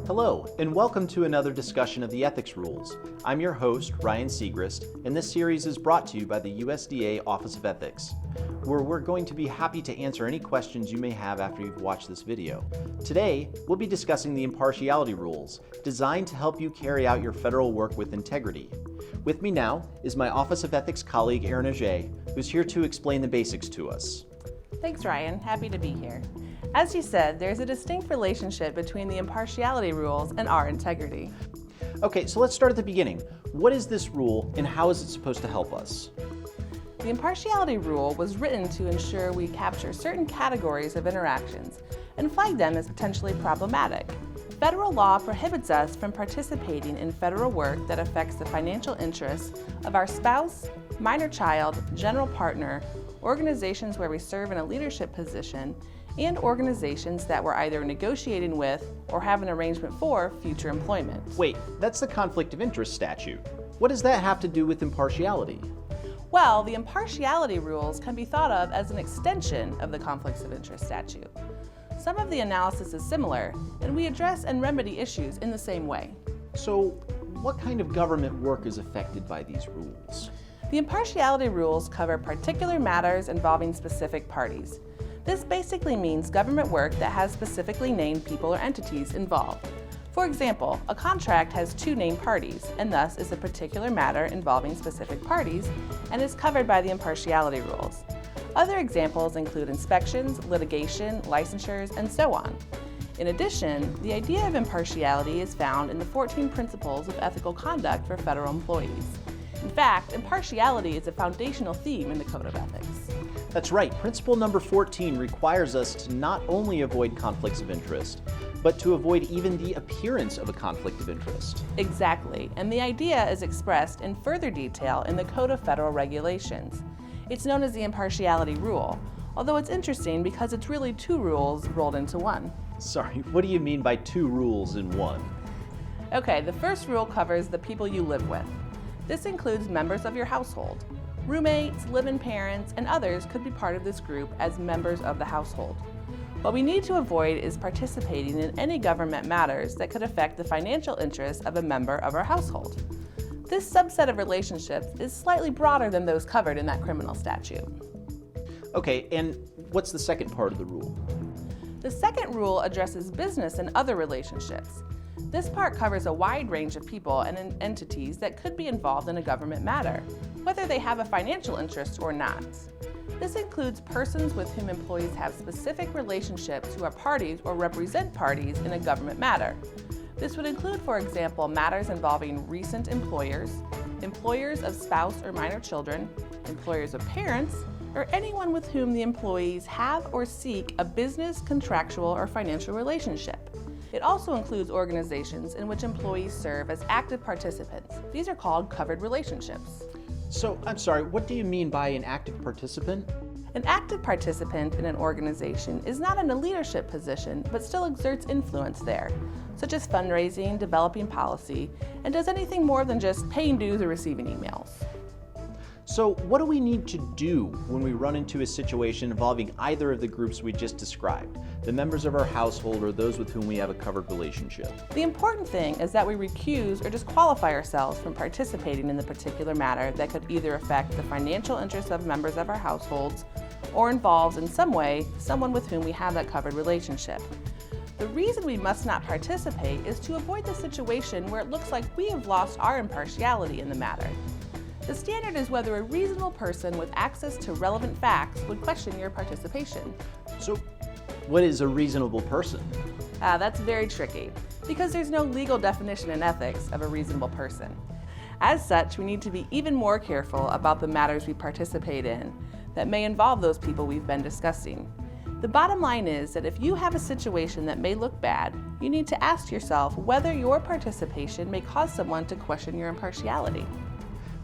Hello, and welcome to another discussion of the ethics rules. I'm your host, Ryan Segrist, and this series is brought to you by the USDA Office of Ethics, where we're going to be happy to answer any questions you may have after you've watched this video. Today, we'll be discussing the impartiality rules, designed to help you carry out your federal work with integrity. With me now is my Office of Ethics colleague, Erin Auger, who's here to explain the basics to us. Thanks, Ryan. Happy to be here. As you said, there's a distinct relationship between the impartiality rules and our integrity. Okay, so let's start at the beginning. What is this rule and how is it supposed to help us? The impartiality rule was written to ensure we capture certain categories of interactions and flag them as potentially problematic. Federal law prohibits us from participating in federal work that affects the financial interests of our spouse, minor child, general partner, organizations where we serve in a leadership position, and organizations that we're either negotiating with or have an arrangement for future employment. Wait, that's the conflict of interest statute. What does that have to do with impartiality? Well, the impartiality rules can be thought of as an extension of the conflicts of interest statute. Some of the analysis is similar, and we address and remedy issues in the same way. So, what kind of government work is affected by these rules? The impartiality rules cover particular matters involving specific parties. This basically means government work that has specifically named people or entities involved. For example, a contract has two named parties, and thus is a particular matter involving specific parties, and is covered by the impartiality rules. Other examples include inspections, litigation, licensures, and so on. In addition, the idea of impartiality is found in the 14 Principles of Ethical Conduct for Federal Employees. In fact, impartiality is a foundational theme in the Code of Ethics. That's right, principle number 14 requires us to not only avoid conflicts of interest, but to avoid even the appearance of a conflict of interest. Exactly, and the idea is expressed in further detail in the Code of Federal Regulations. It's known as the impartiality rule, although it's interesting because it's really two rules rolled into one. Sorry, what do you mean by two rules in one? Okay, the first rule covers the people you live with. This includes members of your household. Roommates, live-in parents, and others could be part of this group as members of the household. What we need to avoid is participating in any government matters that could affect the financial interests of a member of our household. This subset of relationships is slightly broader than those covered in that criminal statute. Okay, and what's the second part of the rule? The second rule addresses business and other relationships. This part covers a wide range of people and entities that could be involved in a government matter, whether they have a financial interest or not. This includes persons with whom employees have specific relationships who are parties or represent parties in a government matter. This would include, for example, matters involving recent employers, employers of spouse or minor children, employers of parents, or anyone with whom the employees have or seek a business, contractual, or financial relationship. It also includes organizations in which employees serve as active participants. These are called covered relationships. So, I'm sorry, what do you mean by an active participant? An active participant in an organization is not in a leadership position, but still exerts influence there, such as fundraising, developing policy, and does anything more than just paying dues or receiving emails. So, what do we need to do when we run into a situation involving either of the groups we just described, the members of our household or those with whom we have a covered relationship? The important thing is that we recuse or disqualify ourselves from participating in the particular matter that could either affect the financial interests of members of our households or involves in some way someone with whom we have that covered relationship. The reason we must not participate is to avoid the situation where it looks like we have lost our impartiality in the matter. The standard is whether a reasonable person with access to relevant facts would question your participation. So, what is a reasonable person? That's very tricky, because there's no legal definition in ethics of a reasonable person. As such, we need to be even more careful about the matters we participate in that may involve those people we've been discussing. The bottom line is that if you have a situation that may look bad, you need to ask yourself whether your participation may cause someone to question your impartiality.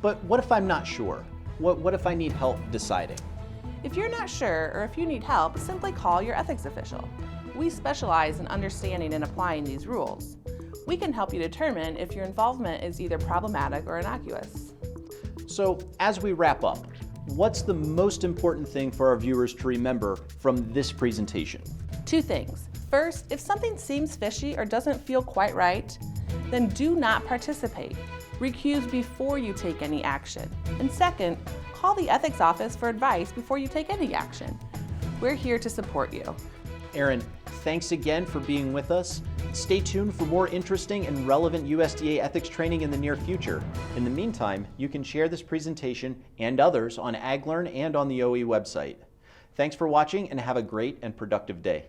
But what if I'm not sure? What if I need help deciding? If you're not sure or if you need help, simply call your ethics official. We specialize in understanding and applying these rules. We can help you determine if your involvement is either problematic or innocuous. So, as we wrap up, what's the most important thing for our viewers to remember from this presentation? Two things. First, if something seems fishy or doesn't feel quite right, then do not participate. Recuse before you take any action. And second, call the ethics office for advice before you take any action. We're here to support you. Erin, thanks again for being with us. Stay tuned for more interesting and relevant USDA ethics training in the near future. In the meantime, you can share this presentation and others on AgLearn and on the OE website. Thanks for watching and have a great and productive day.